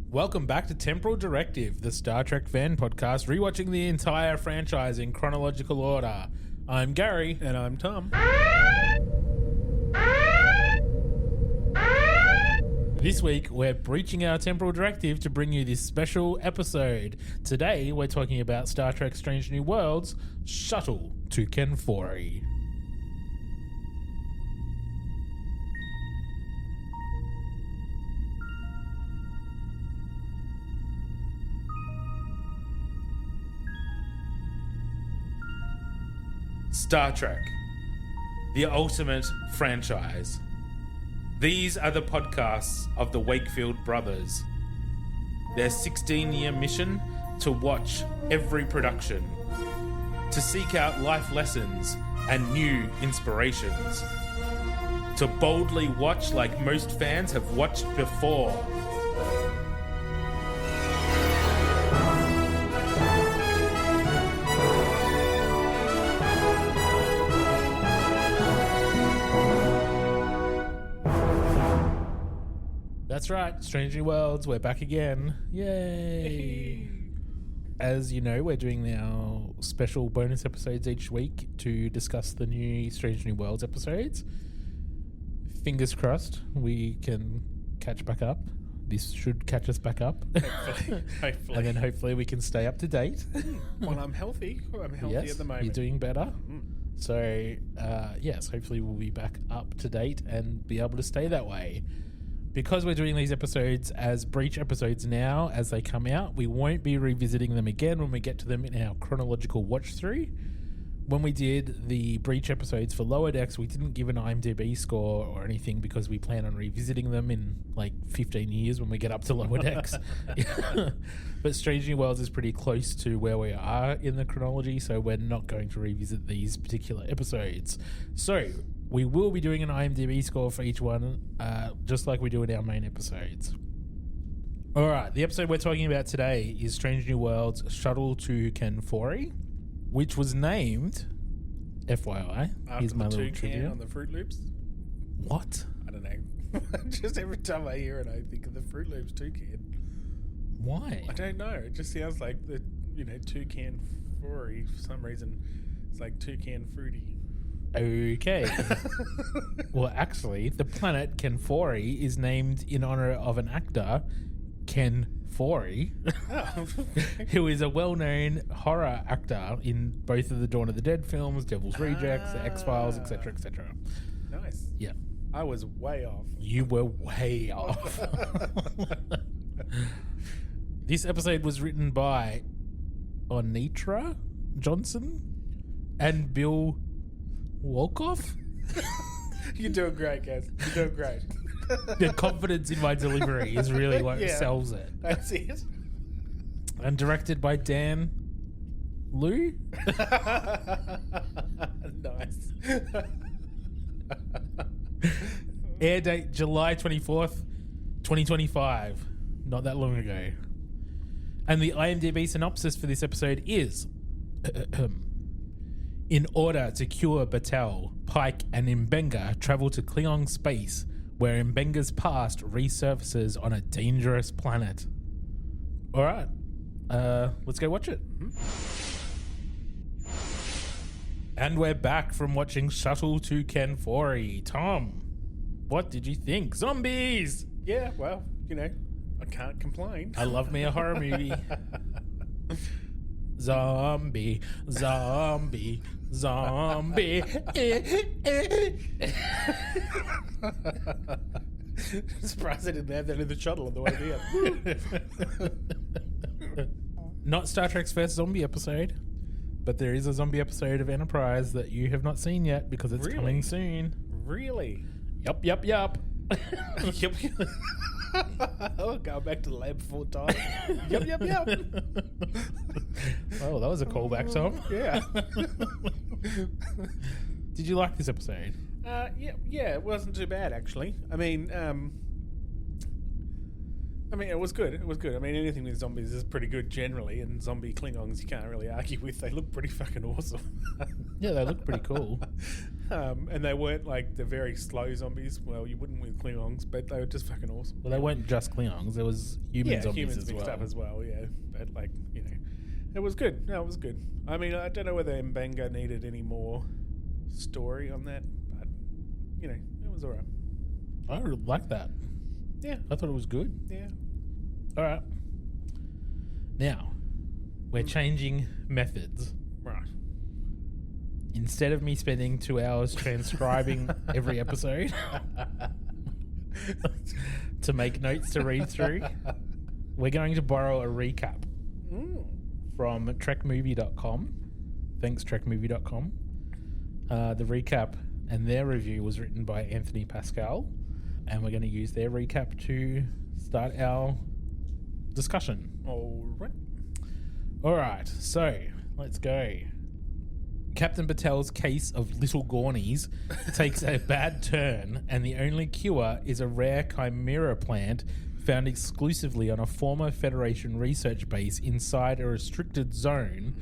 Welcome back to Temporal Directive, the Star Trek fan podcast, rewatching the entire franchise in chronological order. I'm Gary. And I'm Tom. This week, we're breaching our Temporal Directive to bring you this special episode. Today, we're talking about Star Trek Strange New Worlds, Shuttle to Kenfori. Star Trek, the ultimate franchise. These are the podcasts of the Wakefield brothers. Their 16-year mission to watch every production, to seek out life lessons and new inspirations, to boldly watch like most fans have watched before. That's right, Strange New Worlds, we're back again. Yay! As you know, we're doing our special bonus episodes each week to discuss the new Strange New Worlds episodes. Fingers crossed we can catch back up. This should catch us back up. Hopefully. And then hopefully we can stay up to date. Well, I'm healthy. Yes, at the moment. You're doing better. So, yes, hopefully we'll be back up to date and be able to stay that way. Because we're doing these episodes as Breach episodes now, as they come out, we won't be revisiting them again when we get to them in our chronological watch-through. When we did the Breach episodes for Lower Decks, we didn't give an IMDb score or anything because we plan on revisiting them in like 15 years when we get up to Lower Decks. But Strange New Worlds is pretty close to where we are in the chronology, so we're not going to revisit these particular episodes. So we will be doing an IMDb score for each one, just like we do in our main episodes. All right, the episode we're talking about today is Strange New Worlds Shuttle to Kenfori, which was named, FYI, After here's my the little toucan trivia. on the Fruit Loops. What? I don't know. Just every time I hear it, I think of the Fruit Loops toucan. Why? I don't know. It just sounds like the toucan furry for some reason. It's like toucan fruity. Okay. Well, actually, the planet Kenfori is named in honor of an actor, Kenfori, who is a well-known horror actor in both of the Dawn of the Dead films, Devil's Rejects, The X-Files, etc., etc. Nice. Yeah. I was way off. You were way off. This episode was written by Onitra Johnson and Bill Wolkoff. You're doing great, guys. You're doing great. The confidence in my delivery is really what sells it. That's it. And directed by Dan Liu. Nice. Air date July 24th, 2025. Not that long ago. And the IMDb synopsis for this episode is... In order to cure Batel, Pike and M'Benga travel to Klingon space, where M'Benga's past resurfaces on a dangerous planet. All right, let's go watch it. And we're back from watching Shuttle to Kenfori. Tom, what did you think? Zombies! Yeah, well, I can't complain. I love me a horror movie. Zombie, zombie, zombie. Surprised I didn't have that in the shuttle on the way there. Not Star Trek's first zombie episode, but there is a zombie episode of Enterprise that you have not seen yet because it's coming soon. Really? Yup. Yep. Oh, go back to the lab full time. Yep. Oh, that was a callback, Tom. Yeah. Did you like this episode? Yeah, it wasn't too bad actually. I mean, it was good. I mean, anything with zombies is pretty good generally, and zombie Klingons you can't really argue with. They look pretty fucking awesome. Yeah, they look pretty cool. And they weren't like the very slow zombies. Well, you wouldn't with Klingons, but they were just fucking awesome. Well, they weren't just Klingons. There was human zombies humans as mixed well. up as well. Yeah, but like it was good. No, it was good. I mean, I don't know whether M'Benga needed any more story on that, but it was alright. I like that. Yeah, I thought it was good. yeah. All right. Now, we're changing methods. Right. Instead of me spending 2 hours transcribing every episode to make notes to read through, we're going to borrow a recap from trekmovie.com. Thanks, trekmovie.com. The recap and their review was written by Anthony Pascal, and we're going to use their recap to start our discussion. All right, so let's go. Captain Batel's case of little Gawnies takes a bad turn, and the only cure is a rare chimera plant found exclusively on a former Federation research base inside a restricted zone,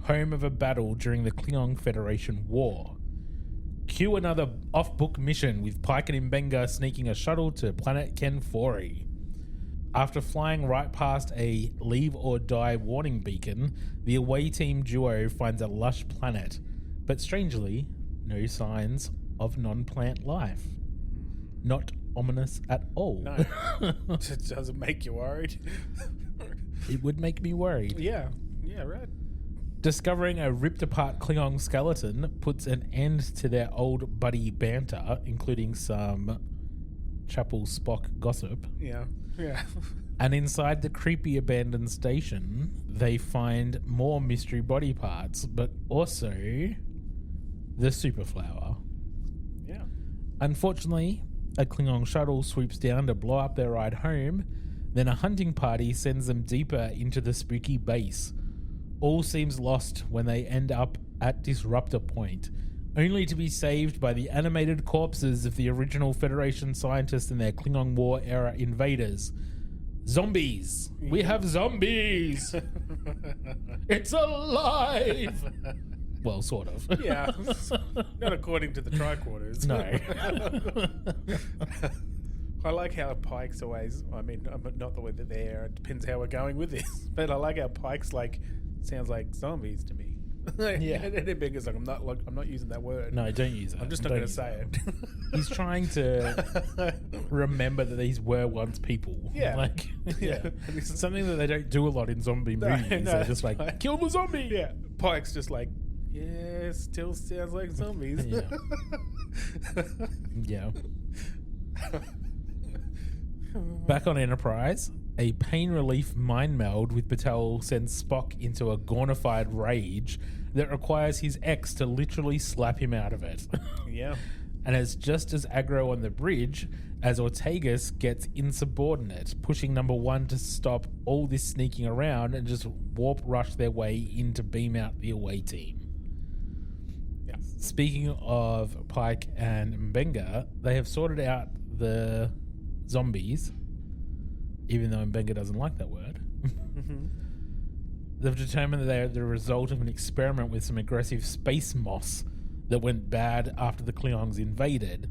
home of a battle during the Klingon Federation War. Cue another off-book mission with Pike and M'Benga sneaking a shuttle to planet Kenfori. After flying right past a leave-or-die warning beacon, the away team duo finds a lush planet, but strangely, no signs of non-plant life. Not ominous at all. No. It doesn't make you worried. It would make me worried. Yeah, right. Discovering a ripped-apart Klingon skeleton puts an end to their old buddy banter, including some Chapel Spock gossip. Yeah. And inside the creepy abandoned station, they find more mystery body parts, but also the superflower. Yeah. Unfortunately, a Klingon shuttle swoops down to blow up their ride home, then a hunting party sends them deeper into the spooky base. All seems lost when they end up at Disruptor Point, only to be saved by the animated corpses of the original Federation scientists and their Klingon War-era invaders. Zombies! We have zombies! It's alive! Well, sort of. Yeah. Not according to the tricorders. No. I like how Pike's always, not the way that they are, it depends how we're going with this, but I like how Pike's sounds like zombies to me. Yeah. And M'Benga's I'm not using that word. No, don't use it. I'm just not going to say it. He's trying to remember that these were once people. Yeah. Yeah. It's something that they don't do a lot in zombie movies. They're just kill the zombie. Yeah. Pike's just still sounds like zombies. Yeah. Back on Enterprise, a pain relief mind meld with Batel sends Spock into a gornified rage that requires his ex to literally slap him out of it. Yeah. And it's just as aggro on the bridge as Ortegas gets insubordinate, pushing number one to stop all this sneaking around and just warp rush their way in to beam out the away team. Yeah. Speaking of Pike and M'Benga, they have sorted out the zombies, even though M'Benga doesn't like that word. Mm-hmm. They've determined that they are the result of an experiment with some aggressive space moss that went bad after the Klingons invaded.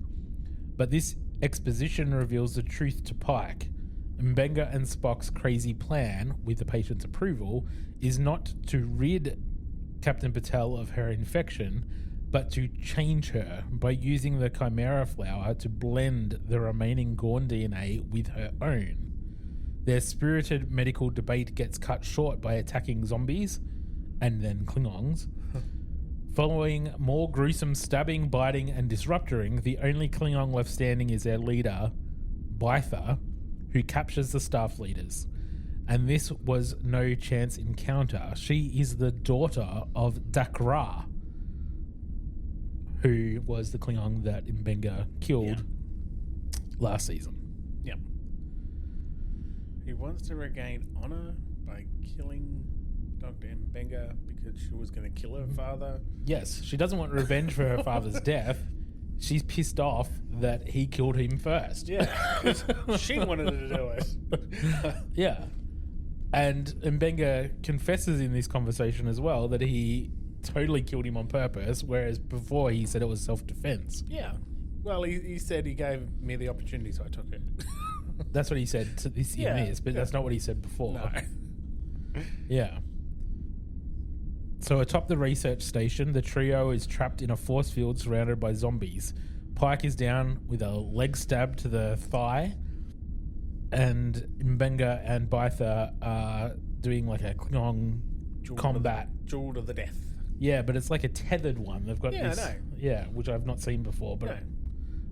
But this exposition reveals the truth to Pike. M'Benga and Spock's crazy plan, with the patient's approval, is not to rid Captain Batel of her infection, but to change her by using the chimera flower to blend the remaining Gorn DNA with her own. Their spirited medical debate gets cut short by attacking zombies, and then Klingons. Following more gruesome stabbing, biting, and disruptoring, the only Klingon left standing is their leader, Bytha, who captures the staff leaders. And this was no chance encounter. She is the daughter of Dakra, who was the Klingon that M'Benga killed last season. Yep. He wants to regain honor by killing Dr. M'Benga because she was going to kill her father. Yes, she doesn't want revenge for her father's death. She's pissed off that he killed him first. Yeah, she wanted to do it. Yeah. And M'Benga confesses in this conversation as well that he totally killed him on purpose, whereas before he said it was self-defense. Yeah. Well, he said he gave me the opportunity, so I took it. That's what he said to this, Yeah, in this, but yeah. that's not what he said before. No. Yeah. So atop the research station, the trio is trapped in a force field surrounded by zombies. Pike is down with a leg stab to the thigh, and M'Benga and Batel are doing like a Klingon combat. Duel to the death. Yeah, but it's like a tethered one. They've got this. I know. Yeah, which I've not seen before, but No.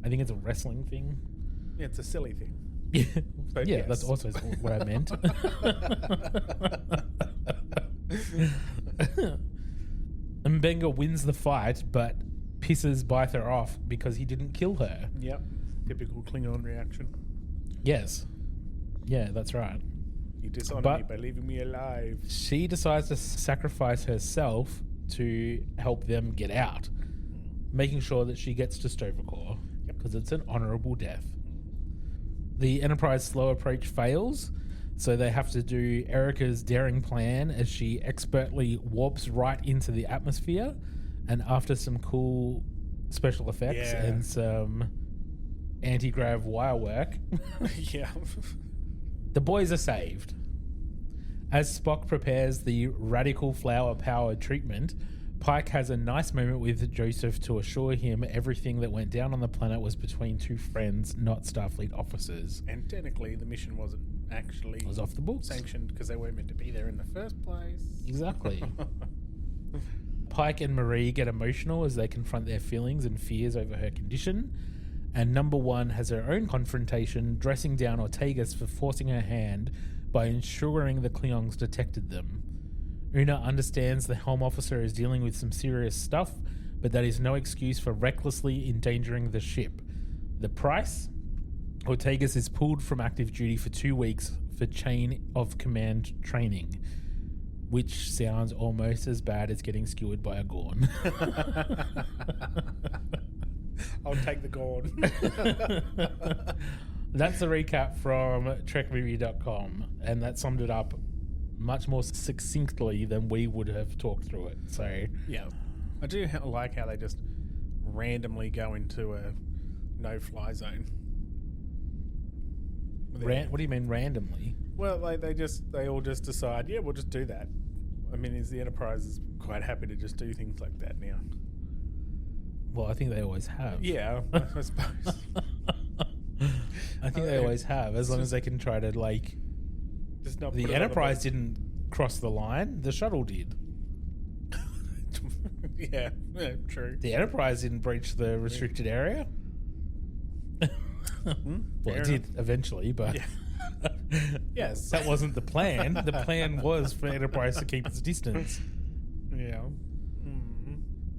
I think it's a wrestling thing. Yeah, it's a silly thing. Yeah, But yeah, yes. that's also what I meant. M'Benga wins the fight, but pisses Batel off because he didn't kill her. Yep. Typical Klingon reaction. Yes. Yeah, that's right. You dishonor But- me by leaving me alive. She decides to sacrifice herself to help them get out, making sure that she gets to Tovacor because it's an honorable death. The Enterprise slow approach fails, so they have to do Erica's daring plan as she expertly warps right into the atmosphere, and after some cool special effects Yeah. and some anti-grav wire work, Yeah. the boys are saved. As Spock prepares the radical flower power treatment, Pike has a nice moment with Joseph to assure him everything that went down on the planet was between two friends, not Starfleet officers. And technically, the mission wasn't actually It was off the books. sanctioned because they weren't meant to be there in the first place. Exactly. Pike and Marie get emotional as they confront their feelings and fears over her condition. And number one has her own confrontation, dressing down Ortegas for forcing her hand by ensuring the Klingons detected them. Una understands the Helm officer is dealing with some serious stuff, but that is no excuse for recklessly endangering the ship. The price? Ortegas is pulled from active duty for 2 weeks for chain of command training, which sounds almost as bad as getting skewered by a Gorn. I'll take the Gorn. That's the recap from trekmovie.com, and that summed it up much more succinctly than we would have talked through it. So Yeah. I do like how they just randomly go into a no-fly zone. what do you mean randomly? Well, like they all just decide, yeah, we'll just do that. I mean, is the Enterprise is quite happy to just do things like that now. Well, I think they always have. Yeah, I suppose. I think they always have, as long as they can try to, like... Just not The put it on Enterprise didn't cross the line, the Shuttle did. yeah, true. The Enterprise didn't breach the restricted area. Well, Fair it did eventually, but... Yeah. Yes. That wasn't the plan. The plan was for Enterprise to keep its distance. Yeah.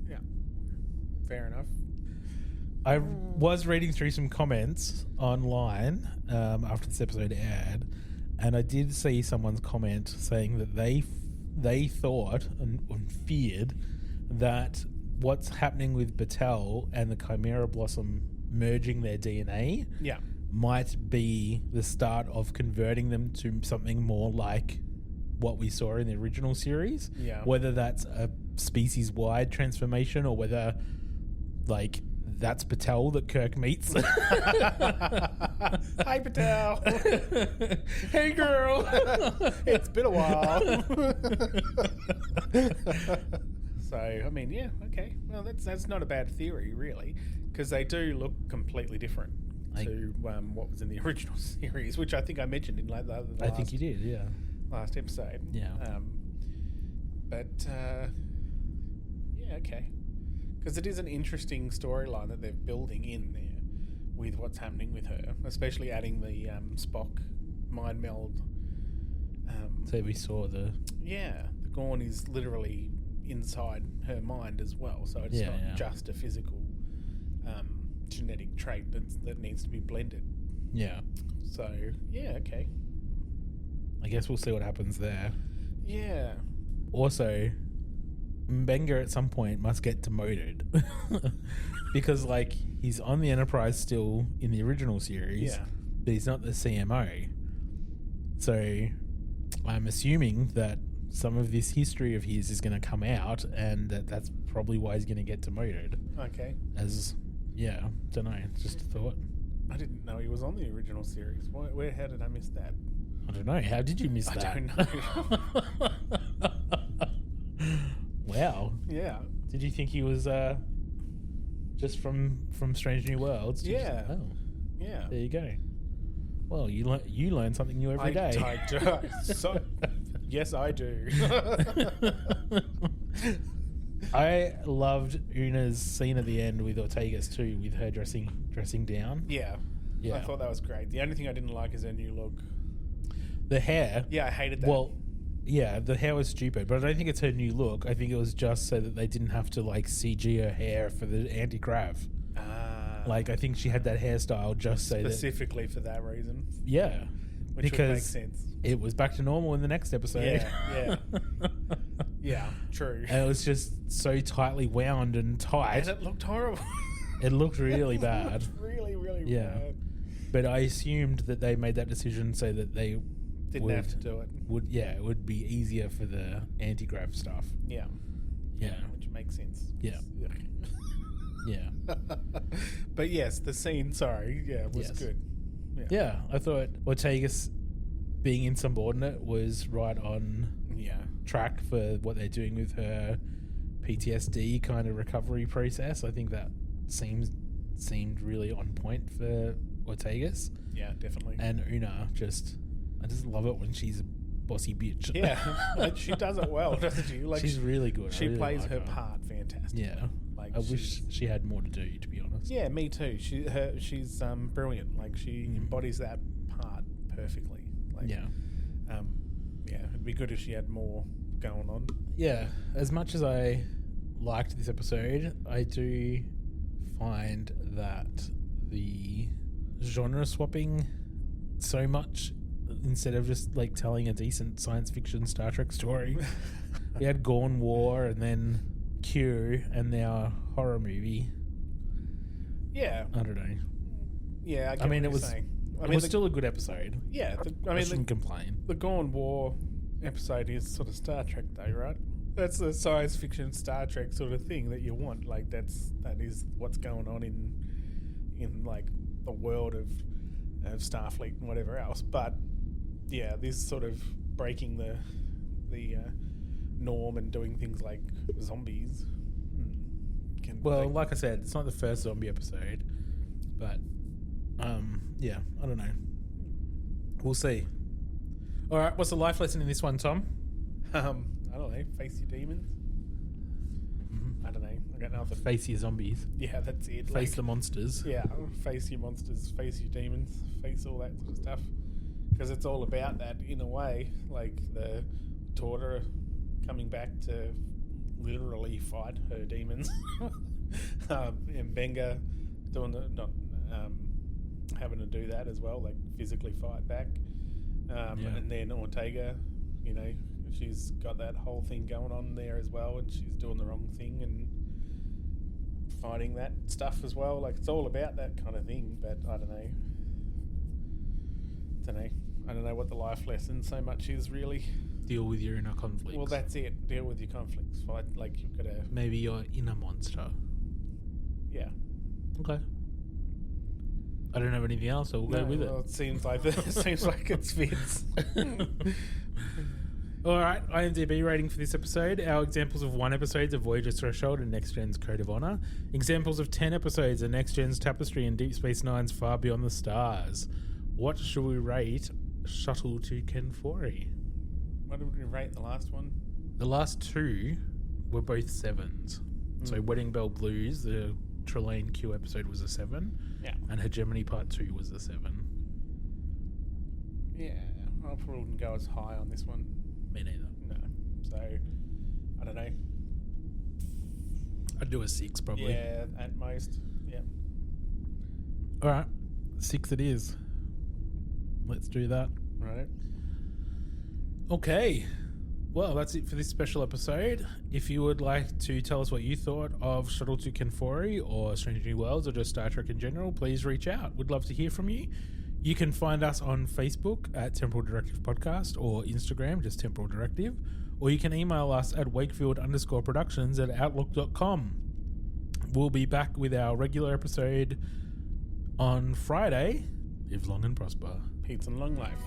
Yeah. Fair enough. I was reading through some comments online after this episode aired, and I did see someone's comment saying that they thought and feared that what's happening with Batel and the Chimera Blossom merging their DNA Yeah. might be the start of converting them to something more like what we saw in the original series. Yeah. Whether that's a species-wide transformation or whether, like, that's Batel that Kirk meets. Hi, Batel. Hey, girl. It's been a while. So, I mean, yeah, okay. Well, that's not a bad theory, really, because they do look completely different to what was in the original series, which I think I mentioned in like the last, I think you did, yeah. last episode. Yeah. Yeah, okay. Because it is an interesting storyline that they're building in there with what's happening with her, especially adding the Spock mind meld. So we saw the... Yeah, the Gorn is literally inside her mind as well, so it's not just a physical genetic trait that needs to be blended. Yeah. So, yeah, okay. I guess we'll see what happens there. Yeah. Also, M'Benga at some point must get demoted. Because, like, he's on the Enterprise still in the original series, but he's not the CMO. So I'm assuming that some of this history of his is going to come out, and that's probably why he's going to get demoted. Okay. Don't know. Just a thought. I didn't know he was on the original series. How did I miss that? I don't know. How did you miss that? I don't know. Wow. Yeah. Did you think he was just from Strange New Worlds? Yeah. Yeah. There you go. Well, you learn something new every day. I do. Yes, I do. I loved Una's scene at the end with Ortega's too, with her dressing down. Yeah. I thought that was great. The only thing I didn't like is her new look. The hair. Yeah, I hated that. Well, yeah, the hair was stupid, but I don't think it's her new look. I think it was just so that they didn't have to like CG her hair for the anti-grav. Like, I think she had that hairstyle just so specifically for that reason. Yeah. Which would make sense. It was back to normal in the next episode. Yeah. Yeah, true. And it was just so tightly wound and tight. And it looked horrible. It looked really bad. It looked really, really bad. But I assumed that they made that decision so that they didn't have to do it. It would be easier for the anti-grav stuff. Yeah. Which makes sense. Yeah. Yeah. But yes, the scene, was good. Yeah, I thought Ortega's being insubordinate was right on track for what they're doing with her PTSD kind of recovery process. I think that seemed really on point for Ortega's. Yeah, definitely. And Una I just love it when she's a bossy bitch. Yeah, she does it well, doesn't she? Like, she's really good. She really plays like her part fantastic. Yeah. I wish she had more to do, to be honest. Yeah, me too. She's brilliant. Like, she embodies that part perfectly. Like, it'd be good if she had more going on. Yeah, as much as I liked this episode, I do find that the genre swapping so much instead of just like telling a decent science fiction Star Trek story. We had Gorn War and then Q and now horror movie. Yeah. I don't know. Yeah, it was still a good episode. Yeah. I shouldn't complain. The Gorn War episode is sort of Star Trek though, right? That's the science fiction Star Trek sort of thing that you want. Like, that is what's going on in like the world of Starfleet and whatever else. But yeah, this sort of breaking the norm and doing things like zombies. Like I said, it's not the first zombie episode, but I don't know. We'll see. All right, what's the life lesson in this one, Tom? I don't know. Face your demons. I don't know. I got nothing. Face your zombies. Yeah, that's it. Face the monsters. Yeah, face your monsters. Face your demons. Face all that sort of stuff. Because it's all about that in a way. Like the daughter coming back to literally fight her demons. And M'Benga having to do that as well, like physically fight back. And then Ortega, she's got that whole thing going on there as well, and she's doing the wrong thing and fighting that stuff as well. Like, it's all about that kind of thing. But I don't know. I don't know what the life lesson so much is really. Deal with your inner conflicts. Well, that's it. Deal with your conflicts. Fight, like, you've got to... Maybe your inner monster. Yeah. Okay. I don't have anything else, so we'll go with it. Well, it seems like it fits. All right, IMDb rating for this episode. Our examples of 1 episodes are Voyager's Threshold and Next Gen's Code of Honor. Examples of 10 episodes are Next Gen's Tapestry and Deep Space Nine's Far Beyond the Stars. What should we rate Shuttle to Kenfori? What did we rate the last one? The last 2 were both 7s. So Wedding Bell Blues, the Trelane Q episode, was a 7. Yeah. And Hegemony Part 2 was a 7. Yeah, I probably wouldn't go as high on this one. Me neither. No. So, I don't know. I'd do a 6 probably. Yeah, at most. Yeah. All right. 6 it is. Let's do that. Right. Okay. Well, that's it for this special episode. If you would like to tell us what you thought of Shuttle to Kenfori or Strange New Worlds or just Star Trek in general, please reach out. We'd love to hear from you. You can find us on Facebook at Temporal Directive Podcast or Instagram, just Temporal Directive. Or you can email us at wakefield_productions@outlook.com. We'll be back with our regular episode on Friday. Live long and prosper. Peace and long life.